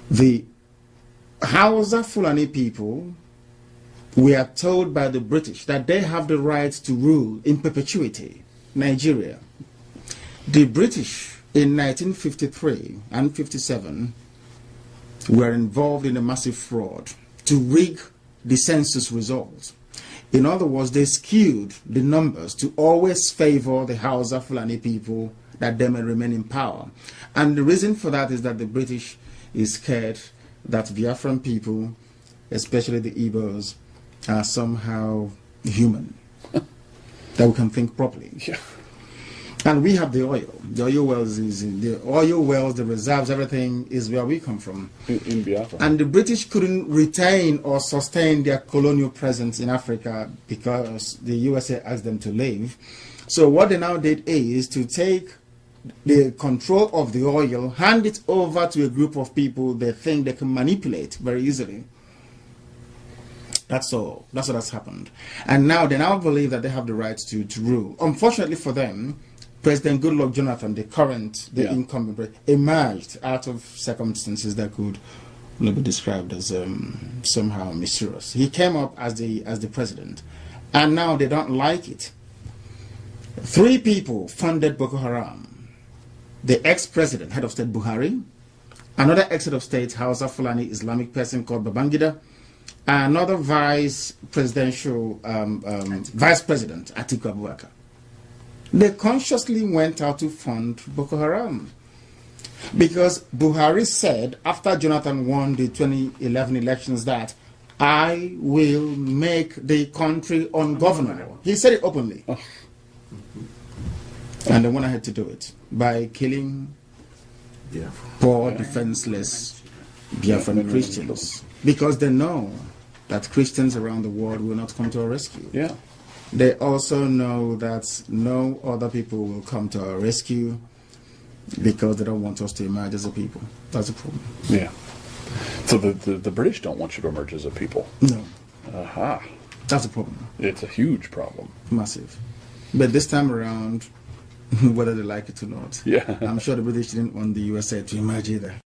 The Hausa Fulani people were told by the British that they have the right to rule in perpetuity Nigeria. The British in 1953 and 57 were involved in a massive fraud to rig the census results. In other words, they skewed the numbers to always favor the Hausa Fulani people that they may remain in power. And the reason for that is that the British is scared that Biafran people, especially the Igbos, are somehow human, that we can think properly. Yeah. And we have the oil. The oil wells, the reserves, everything is where we come from. In Biafra. And the British couldn't retain or sustain their colonial presence in Africa because the USA asked them to leave. So what they now did is to take the control of the oil, hand it over to a group of people they think they can manipulate very easily. That's all. That's what has happened. And now they now believe that they have the right to rule. Unfortunately for them, President Goodluck Jonathan, the incumbent, emerged out of circumstances that could be described as somehow mysterious. He came up as the president, and now they don't like it. 3 people funded Boko Haram. The ex-president, head of state Buhari, another ex-head of state, Hausa Fulani Islamic person called Babangida, another vice president, Atiku Abubakar. They consciously went out to fund Boko Haram because Buhari said after Jonathan won the 2011 elections that I will make the country ungovernable. He said it openly. Oh. And they went ahead to do it by killing poor, defenseless Biafran Christians because they know that Christians around the world will not come to our rescue. Yeah. They also know that no other people will come to our rescue because they don't want us to emerge as a people. That's a problem. Yeah. So the British don't want you to emerge as a people. No. Aha. That's a problem. It's a huge problem. Massive. But this time around, whether they like it or not, yeah. I'm sure the British didn't want the USA to emerge either.